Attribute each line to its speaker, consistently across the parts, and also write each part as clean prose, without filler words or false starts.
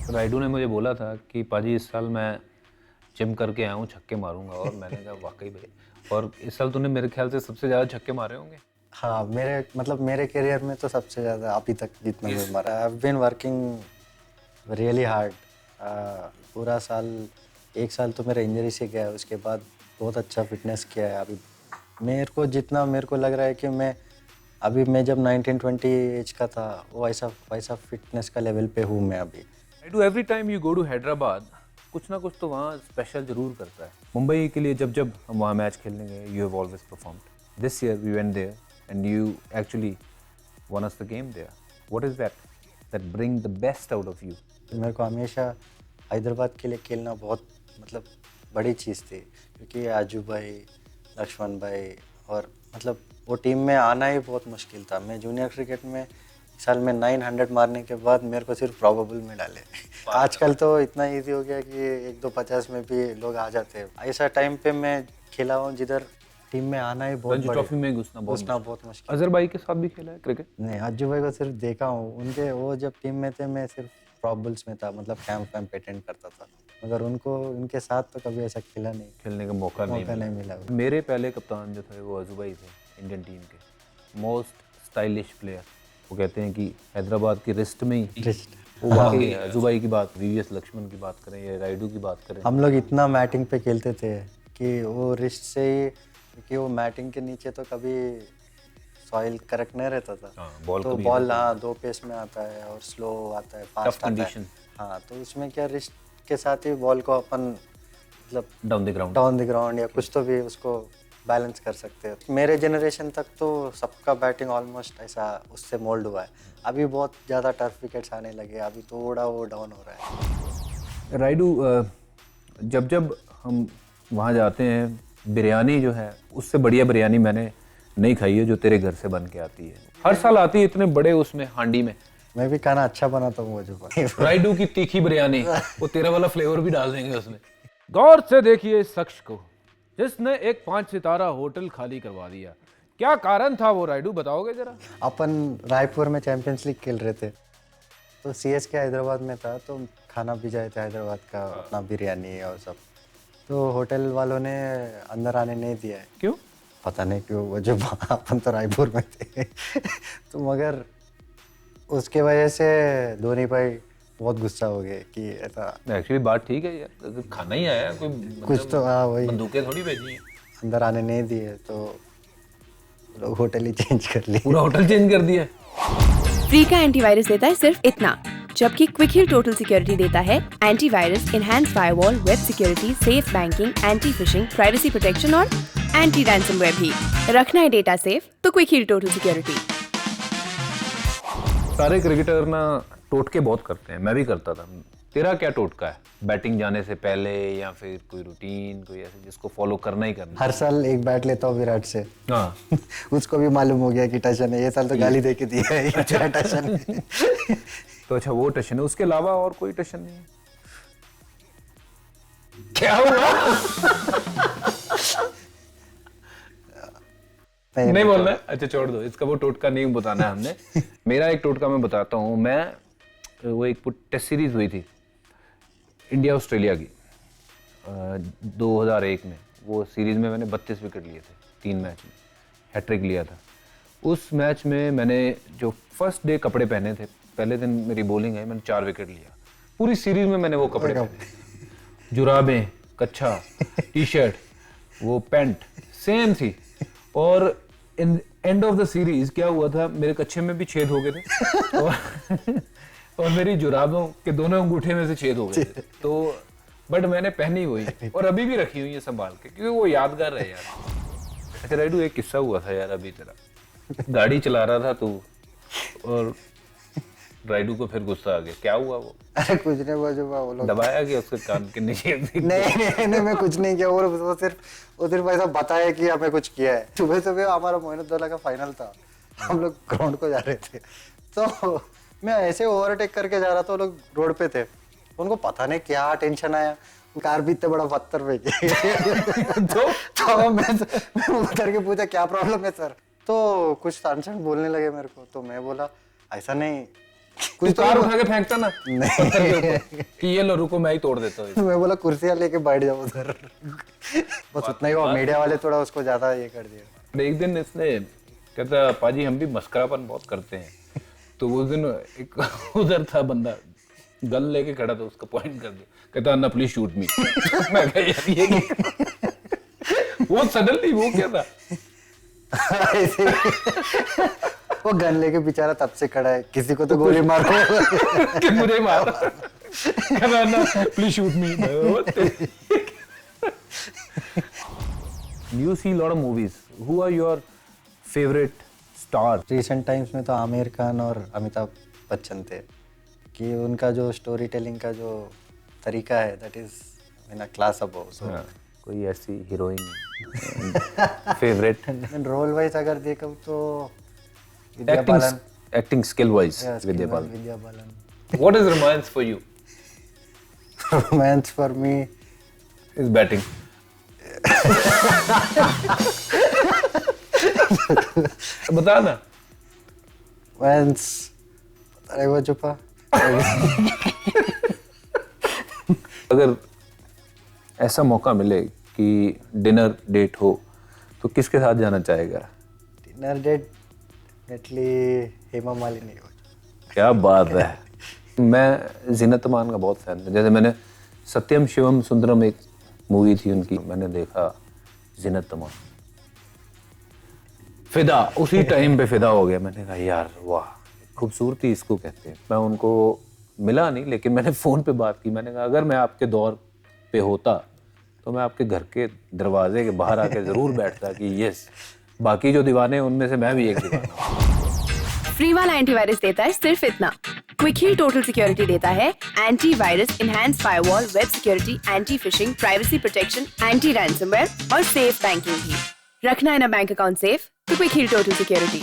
Speaker 1: राइडू ने मुझे बोला था कि पाजी इस साल मैं जिम करके आया हूँ, छक्के मारूंगा। और मैंने कहा वाकई भाई। और इस साल तूने मेरे ख्याल से सबसे ज़्यादा छक्के मारे होंगे।
Speaker 2: हाँ, मेरे करियर में तो सबसे ज़्यादा अभी तक जितना मैं मारा। I have been working really hard. पूरा साल, एक साल तो मेरा इंजरी से गया है, उसके बाद बहुत अच्छा फिटनेस किया है। अभी मेरे को लग रहा है कि मैं जब 19-20 एज का था वो वैसा फिटनेस का लेवल पे हूँ मैं अभी।
Speaker 1: Rayudu every time you go to Hyderabad कुछ ना कुछ तो वहाँ स्पेशल जरूर करता है। मुंबई के लिए जब जब हम वहाँ मैच खेलने गए, you have always performed. This year we went there and you actually won us the game there. What is that bring the best out of you?
Speaker 2: मेरे को हमेशा हैदराबाद के लिए खेलना बहुत बड़ी चीज़ थी, क्योंकि आजू भाई, लक्ष्मण भाई और वो टीम में आना ही बहुत मुश्किल था। मैं जूनियर क्रिकेट में साल में 900 मारने के बाद मेरे को सिर्फ प्रोबेबल में डाले। आजकल तो इतना इजी हो गया कि 1-2-50 में भी लोग आ जाते हैं। ऐसा टाइम पे मैं खेला हूँ जिधर टीम में आना ही बहुत बड़ी,
Speaker 1: ट्रॉफी में घुसना बहुत मुश्किल। अजहर भाई के साथ भी खेला है क्रिकेट?
Speaker 2: नहीं, अज्जू भाई को सिर्फ देखा हूँ। उनके वो जब टीम में थे मैं सिर्फ प्रॉबल्स में था, कैंप अटेंड करता था, मगर उनके साथ तो कभी ऐसा खेला नहीं,
Speaker 1: खेलने का मौका नहीं
Speaker 2: मिला।
Speaker 1: मेरे पहले कप्तान जो थे वो अजू भाई थे, इंडियन टीम के मोस्ट स्टाइलिश प्लेयर। वो कहते हैं कि हैदराबाद की रिस्ट में ही वो वाकई अजू भाई की बात, वीवीएस लक्ष्मण की बात करें या राइडू की बात करें,
Speaker 2: हम लोग इतना मैटिंग पे खेलते थे कि वो रिस्ट से ही, क्योंकि वो मैटिंग के नीचे तो कभी सॉइल करेक्ट नहीं रहता था। तो बॉल 2 पेस में आता है और स्लो आता है, फास्ट आता है। हाँ, तो उसमें क्या रिस्ट के साथ ही बॉल को अपन डाउन द ग्राउंड या कुछ तो भी उसको बैलेंस कर सकते हैं। मेरे जनरेशन तक तो सबका बैटिंग ऑलमोस्ट ऐसा उससे मोल्ड हुआ है। अभी बहुत ज़्यादा टर्फ विकेट्स आने लगे, अभी थोड़ा वो डाउन हो रहा है।
Speaker 1: राइडू, जब जब हम वहाँ जाते हैं, बिरयानी जो है उससे बढ़िया बिरयानी मैंने नहीं खाई है जो तेरे घर से बन के आती है। हर साल आती है इतने बड़े उसमें हांडी में।
Speaker 2: मैं भी खाना अच्छा बनाता हूँ मुझे।
Speaker 1: राइडू की तीखी बिरयानी, वो तेरा वाला फ्लेवर भी डाल देंगे उसमें। गौर से देखिए इस शख्स को जिसने एक 5 सितारा होटल खाली करवा दिया। क्या कारण था वो राइडू, बताओगे जरा?
Speaker 2: अपन रायपुर में चैंपियंस लीग खेल रहे थे, तो सीएसके हैदराबाद में था, तो खाना भी जाए थे हैदराबाद का, अपना बिरयानी और सब। तो होटल वालों ने अंदर आने नहीं दिया है।
Speaker 1: क्यों?
Speaker 2: पता नहीं क्यों। वो जो अपन तो रायपुर में थे तो मगर उसके वजह से धोनी भाई बहुत गुस्सा हो गए कि ऐसा।
Speaker 1: एक्चुअली बात ठीक है यार, खाना ही आया कोई,
Speaker 2: कुछ तो वही
Speaker 1: बंदूकें थोड़ी भेजी हैं।
Speaker 2: अंदर आने नहीं दिए तो लोग होटल ही चेंज कर लिए,
Speaker 1: पूरा होटल चेंज कर दिया।
Speaker 3: फ्री का एंटीवायरस देता है सिर्फ इतना, जबकि क्विक हील टोटल सिक्योरिटी देता है antivirus, enhanced firewall, web security, safe banking, anti phishing, privacy protection और एंटी रैंसमवेयर भी। रखना है डेटा सेफ तो क्विक हील टोटल सिक्योरिटी।
Speaker 1: सारे क्रिकेटर ना टोटके बहुत करते हैं, मैं भी करता था। तेरा क्या टोटका है बैटिंग जाने से पहले, या फिर कोई रूटीन, कोई ऐसे जिसको फॉलो करना ही करना?
Speaker 2: हर साल एक बैट लेता हूँ विराट से।
Speaker 1: हाँ
Speaker 2: उसको भी मालूम हो गया कि टशन है, ये साल तो गाली दे के दिया है, ये तेरा टशन है।
Speaker 1: तो अच्छा वो टशन है, उसके अलावा और कोई टशन नहीं है? क्या हुआ? नहीं बोलना है? अच्छा छोड़ दो, इसका वो टोटका नहीं बताना है हमने। मेरा एक टोटका मैं बताता हूँ। वो एक टेस्ट सीरीज हुई थी इंडिया ऑस्ट्रेलिया की 2001 में। वो सीरीज में मैंने 32 विकेट लिए थे 3 मैच में, हैट्रिक लिया था। उस मैच में मैंने जो फर्स्ट डे कपड़े पहने थे, पहले दिन मेरी बॉलिंग आई, मैंने 4 विकेट लिया। पूरी सीरीज में मैंने वो कपड़े पहने, जुराबें, कच्छा, टी शर्ट, वो पैंट सेम थी। और in end of the series क्या हुआ था, मेरे कच्छे में भी छेद हो गए थे और मेरी जुराबों के दोनों अंगूठे में से छेद हो गए थे। तो बट मैंने पहनी हुई और अभी भी रखी हुई है संभाल के, क्योंकि वो यादगार है यार। अच्छा राइडू, एक किस्सा हुआ था यार अभी तेरा। गाड़ी चला रहा था तू और राइडू को फिर गुस्सा आ गया। क्या हुआ वो?
Speaker 2: अरे कुछ नहीं, वो लोग
Speaker 1: दबाया गया उसके कान के नीचे?
Speaker 2: नहीं, मैं कुछ नहीं किया। और वो सिर्फ ऐसा बताया कि हमें कुछ किया है। सुबह हमारा मोइनुद्दौला का फाइनल था, हम लोग ग्राउंड को जा रहे थे, तो मैं ऐसे ओवरटेक करके जा रहा था, वो लोग रोड पे थे, उनको पता नहीं क्या टेंशन आया, कार भी इतने बड़ा पत्थर फेंके। तो मैं उतर के पूछा क्या प्रॉब्लम है सर, तो कुछ टेंशन बोलने लगे मेरे को। तो मैं बोला ऐसा नहीं
Speaker 1: कुछ कार उठा के फेंकता ना पत्थर के ऊपर कि ये लो रुको मैं ही तोड़ देता हूँ।
Speaker 2: मैं बोला कुर्सियाँ लेके बैठ जाओ उधर। बस उतना ही हुआ, मीडिया वाले थोड़ा उसको ज्यादा ये कर दिया।
Speaker 1: एक दिन इसने कहता पाजी हम भी मस्करापन बहुत करते हैं, तो उस दिन एक उधर था बंदा गन लेके खड़ा था, उसका पॉइंट कर दिया, कहता अन्ना प्लीज शूट मी। मैं कहा यार ये वो सडनली वो क्या था।
Speaker 2: वो गन लेके बेचारा तब से खड़ा है, किसी को तो गोली मारो
Speaker 1: कि मुझे मार, कहता Anna please shoot me. You see a lot of movies. Who are your favorite stars?
Speaker 2: Recent times में तो आमिर खान और अमिताभ बच्चन थे, कि उनका जो स्टोरी टेलिंग का जो तरीका है that is in a class above. So
Speaker 1: कोई ऐसी हीरोइन फेवरेट?
Speaker 2: रोल वाइज अगर देखो तो Vidya Balan.
Speaker 1: Acting skill wise Vidya Balan.
Speaker 2: Vidya Balan.
Speaker 1: What is romance for you?
Speaker 2: Romance for me
Speaker 1: Is batting. बता ना।
Speaker 2: रोमांस अरे वो चुपा।
Speaker 1: अगर ऐसा मौका मिले कि डिनर डेट हो तो किसके साथ जाना चाहेगा?
Speaker 2: Dinner date definitely Hema Malini हो।
Speaker 1: क्या बात है। मैं जीनत अमान का बहुत फैन हूँ। जैसे मैंने सत्यम शिवम सुंदरम एक मूवी थी उनकी, मैंने देखा जीनत अमान, फिदा, उसी टाइम पे फिदा हो गया। मैंने कहा यार वाह खूबसूरती इसको कहते हैं। मैं उनको मिला नहीं लेकिन मैंने फ़ोन पे बात की। मैंने कहा अगर मैं आपके दौर पे होता तो मैं आपके घर के दरवाजे के बाहर आके ज़रूर बैठता कि यस बाकी जो दीवाने हैं उनमें से मैं भी एक दीवाना हूं।
Speaker 3: फ्री वाला एंटीवायरस देता है सिर्फ इतना। क्विक हील टोटल सिक्योरिटी देता है antivirus, enhanced firewall, web security, anti phishing, privacy protection, anti ransomware और सेफ बैंकिंग भी। रखना है ना बैंक अकाउंट सेफ तो Quick Heal total security.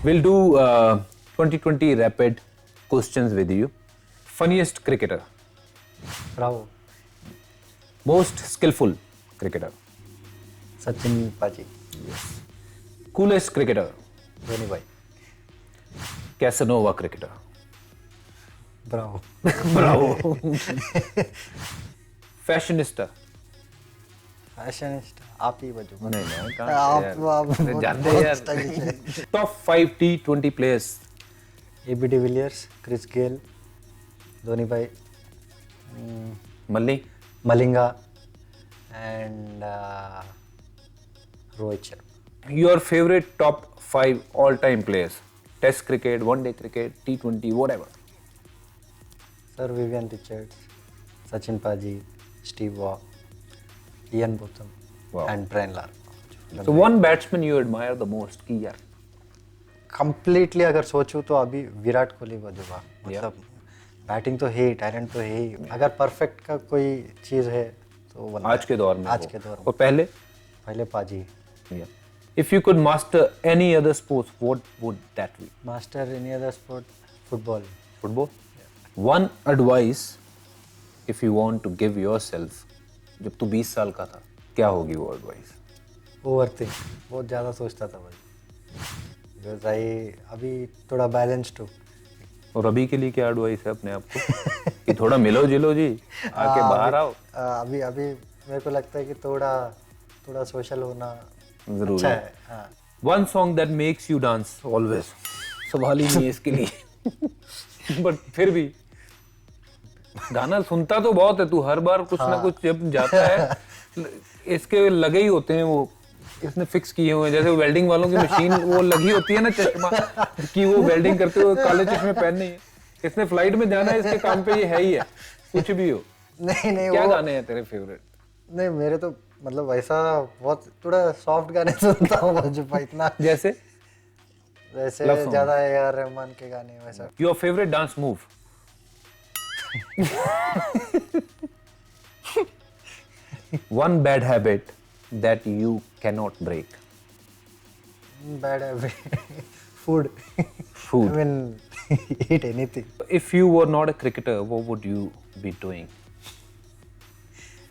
Speaker 1: We'll do 2020 rapid questions with you. Funniest cricketer,
Speaker 2: Bravo.
Speaker 1: most skillful cricketer,
Speaker 2: Sachin paaji.
Speaker 1: coolest cricketer,
Speaker 2: Dhoni भाई।
Speaker 1: Casanova cricketer.
Speaker 2: Bravo.
Speaker 1: Bravo. Fashionista.
Speaker 2: Fashionista आप ही बजो।
Speaker 1: नहीं नहीं
Speaker 2: आप
Speaker 1: अरे जानते हैं यार। Top 5 T20 players.
Speaker 2: AB de Villiers, Chris Gayle, Dhoni भाई,
Speaker 1: मल्ली,
Speaker 2: Malinga and Rohit Sharma.
Speaker 1: your favorite top 5 all-time players. Test cricket, one-day cricket, T20, whatever.
Speaker 2: Sir Vivian Richards, Sachin पाजी, Steve Waugh, Ian Botham
Speaker 1: Wow.
Speaker 2: And Brian Lara.
Speaker 1: So one batsman you admire the most कि यार
Speaker 2: completely अगर सोचूं तो अभी विराट कोहली वजूबा। मतलब batting तो है ही, टैलेंट तो है ही, अगर परफेक्ट का कोई चीज़ है तो वो
Speaker 1: आज के दौर में
Speaker 2: आज
Speaker 1: हो।
Speaker 2: के दौर में
Speaker 1: और पहले
Speaker 2: पहले पाजी।
Speaker 1: yeah. If you could master any other sports, what would that be?
Speaker 2: Master in other sport football.
Speaker 1: Football? One advice if you want to give yourself जब तू 20 साल का था क्या होगी वो एडवाइस?
Speaker 2: ओवर थिंक, बहुत ज़्यादा सोचता था भाई। बिकॉज आई अभी थोड़ा बैलेंस्ड हूँ।
Speaker 1: और अभी के लिए क्या एडवाइस है अपने आप को कि थोड़ा मिलो जिलो जी, आके बाहर आओ।
Speaker 2: अभी अभी मेरे को लगता है कि थोड़ा सोशल होना
Speaker 1: जरूरी
Speaker 2: अच्छा
Speaker 1: है।
Speaker 2: है। हाँ।
Speaker 1: One song that makes you dance always. सवाल ही नहीं है इसके लिए बट फिर भी गाना सुनता तो बहुत है तू, हर बार कुछ ना कुछ जब जाता है इसके लगे ही होते हैं वो, इसने फिक्स किए हुए हैं। जैसे वेल्डिंग वालों की मशीन वो लगी होती है ना चश्मा कि वो वेल्डिंग करते हुए काले चश्मे पहनने हैं, इसने फ्लाइट में जाना है, इसके काम पे ये है ही है कुछ भी हो।
Speaker 2: नहीं
Speaker 1: क्या
Speaker 2: वो
Speaker 1: गाने हैं तेरे फेवरेट?
Speaker 2: नहीं मेरे तो मतलब वैसा बहुत थोड़ा सॉफ्ट गाने सुनता हूँ वाजुबा। इतना
Speaker 1: जैसे
Speaker 2: वैसे
Speaker 1: Love song.
Speaker 2: ज्यादा AR रहमान के गाने वैसा।
Speaker 1: Your favourite dance move? One bad habit that you cannot break.
Speaker 2: Bad habit food.
Speaker 1: Food.
Speaker 2: I mean eat anything.
Speaker 1: If you were not a cricketer, what would you be doing?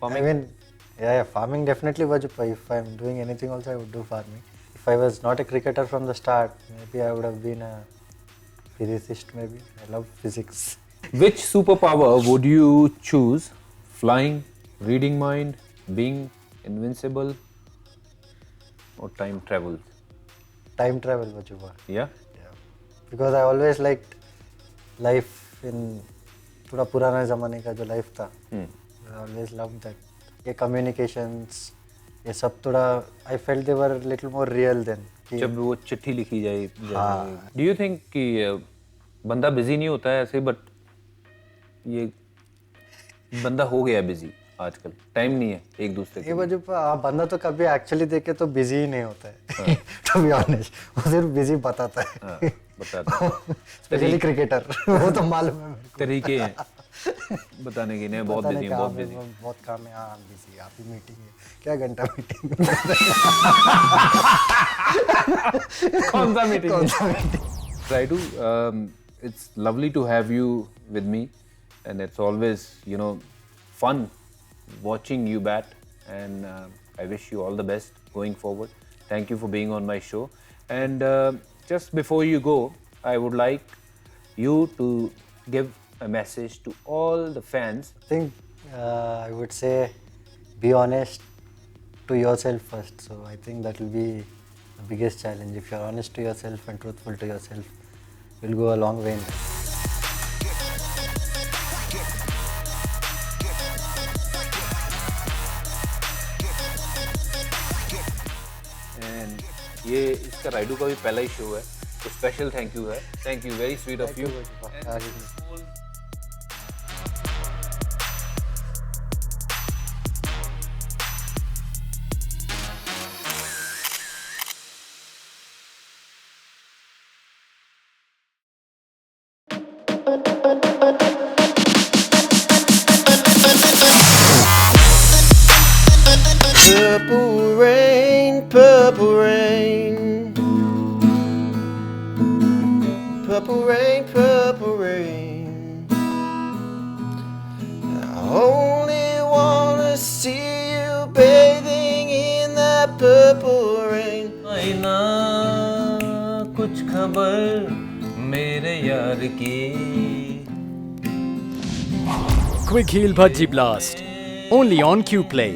Speaker 2: I mean yeah, farming definitely Vajupa. If I'm doing anything also I would do farming. If I was not a cricketer from the start, maybe I would have been a physicist में भी, I love physics.
Speaker 1: Which superpower would you choose? Flying, reading mind, being invincible, or time travel?
Speaker 2: Time travel वजुबा.
Speaker 1: Yeah?
Speaker 2: Because I always liked life in थोड़ा पुराना ज़माने का जो life था. I always loved that. ये communications, ये सब थोड़ा I felt they were a little more real then.
Speaker 1: जब वो चिट्ठी लिखी जाए. Do you think कि बंदा बिजी नहीं होता है ऐसे, बट ये बंदा हो गया बिजी आजकल, टाइम नहीं है एक दूसरे
Speaker 2: ये वजह पर बंदा तो कभी एक्चुअली देखे तो बिजी ही नहीं होता है. टू बी ऑनेस्ट, वो सिर्फ बिजी बताता है.
Speaker 1: बताता है.
Speaker 2: स्पेशली क्रिकेटर, वो तो मालूम है मेरे को.
Speaker 1: तरीके हैं बताने के. नहीं, बहुत बिजी हूँ, बहुत बिजी.
Speaker 2: बहुत काम है. हाँ बिजी, आपकी मीटिंग है. क्या घंटा मीटिंग?
Speaker 1: कौन सा meeting? Try to. It's lovely to have you with me, and it's always, you know, fun watching you bat, and I wish you all the best going forward. Thank you for being on my show. And just before you go, I would like you to give a message to all the fans.
Speaker 2: I think I would say be honest to yourself first. So I think that will be the biggest challenge. If you're honest to yourself and truthful to yourself, you'll go a long way in life.
Speaker 1: And ये इसका राइडू का भी पहला ही show है, तो special thank you है. Thank you, very sweet of you.
Speaker 4: Purple rain, purple rain. Purple rain, purple rain. I only wanna see you bathing in that purple rain.
Speaker 1: आईना कुछ खबर मेरे यार की.
Speaker 5: Quick Heal Bhaji Blast. Only on Q Play.